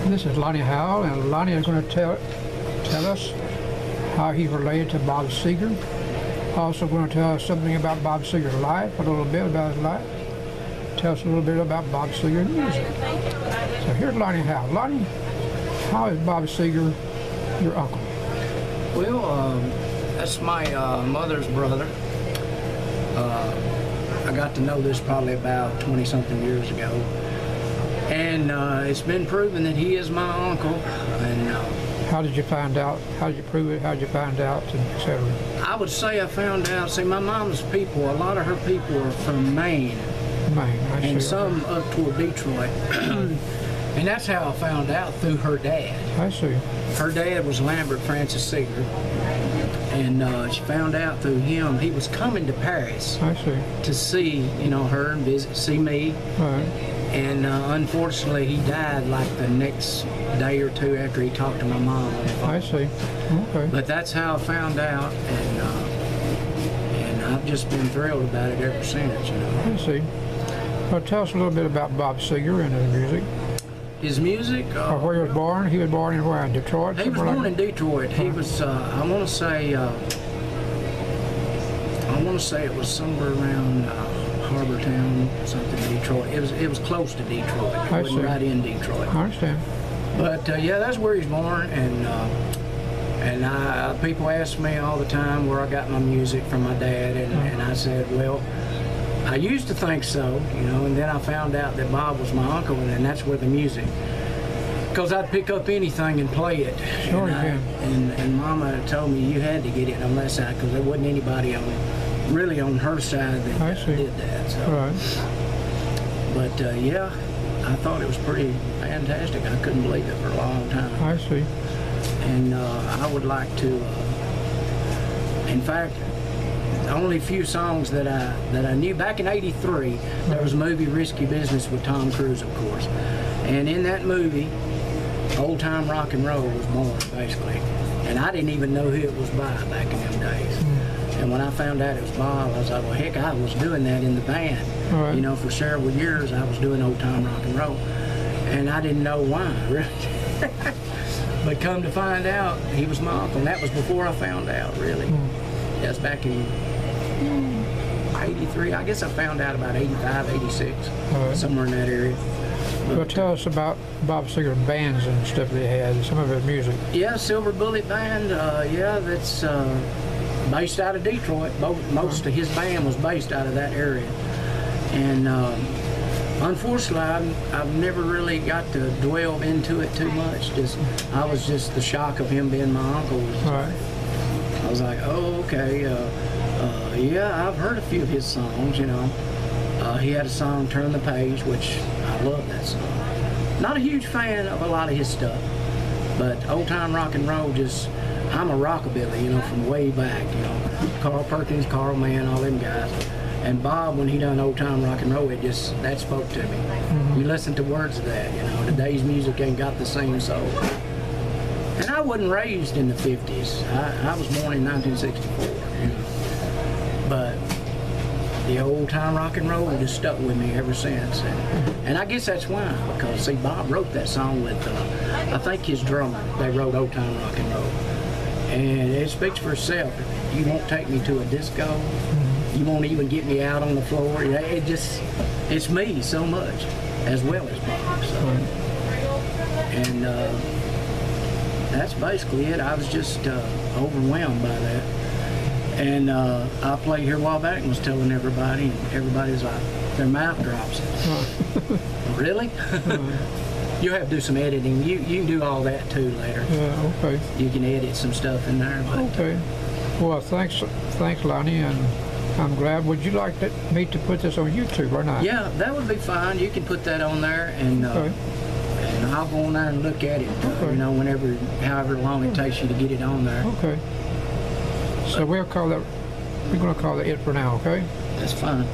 This is Lonnie Howell, and Lonnie is going to tell us how he related to Bob Seger. Also going to tell us something about Bob Seger's life, a little bit about his life. Tell us a little bit about Bob Seger's music. So here's Lonnie Howell. Lonnie, how is Bob Seger your uncle? Well, that's my mother's brother. I got to know this probably about 20-something years ago. And it's been proven that he is my uncle. And how did you find out? How did you prove it? How did you find out, etc.? I would say I found out. See, my mom's people, a lot of her people are from Maine. And some up toward Detroit. And that's how I found out, through her dad. I see. Her dad was Lambert Francis Seger. And she found out through him, he was coming to Paris. I see. To see, her and see me. Right. And unfortunately, he died like the next day or two after he talked to my mom on the phone. I see. Okay. But that's how I found out, and I've just been thrilled about it ever since, I see. Well, tell us a little bit about Bob Seger and his music. His music? Or where he was born? He was born in where? In Detroit? He was born in Detroit. He was, I want to say it was somewhere around Harbor Town, something, Detroit. It was close to Detroit. It wasn't right in Detroit. I understand. But yeah, that's where he's born, and people ask me all the time where I got my music from my dad, and I said, well, I used to think so, and then I found out that Bob was my uncle, and then that's where the music, because I'd pick up anything and play it. Sure, and Mama told me you had to get it on that side, because there wasn't anybody really on her side that did that. So. Right. But yeah, I thought it was pretty fantastic. I couldn't believe it for a long time. I see. And I would like to, in fact, the only few songs that I knew back in '83, there was a movie, Risky Business, with Tom Cruise, of course. And in that movie, Old Time Rock and Roll was born, basically. And I didn't even know who it was by back in them days. And when I found out it was Bob, I was like, well, heck, I was doing that in the band. Right. For several years, I was doing Old Time Rock and Roll. And I didn't know why, really. But come to find out, he was my uncle. And that was before I found out, really. That's back in '83. I guess I found out about '85, '86, somewhere in that area. Well, tell us about Bob Seger's bands and stuff that he had, some of his music. Yeah, Silver Bullet Band, yeah, that's based out of Detroit. Most of his band was based out of that area. And unfortunately, I've never really got to dwell into it too much. I was just the shock of him being my uncle. Right. I was like, oh, okay, yeah, I've heard a few of his songs, He had a song, Turn the Page, which I love that song. Not a huge fan of a lot of his stuff, but Old Time Rock and Roll, I'm a rockabilly, from way back, Carl Perkins, Carl Mann, all them guys. And Bob, when he done Old Time Rock and Roll, that spoke to me. You listen to words of that, today's music ain't got the same soul. And I wasn't raised in the 50s. I was born in 1964, But the Old Time Rock and Roll just stuck with me ever since. And I guess that's why, because, see, Bob wrote that song with, I think his drummer. They wrote Old Time Rock and Roll. And it speaks for itself. You won't take me to a disco. You won't even get me out on the floor. It's me so much, as well as Bob. So. And that's basically it. I was just overwhelmed by that. And I played here a while back and was telling everybody, and everybody's like, their mouth drops. Really? You'll have to do some editing. You can do all that too later. Yeah, okay. You can edit some stuff in there. But, okay. Well, thanks, Lonnie, and I'm glad. Would you like me to put this on YouTube or not? Yeah, that would be fine. You can put that on there, and I'll go on there and look at it. However long it takes you to get it on there. Okay. So we're going to call that it for now. Okay. That's fine.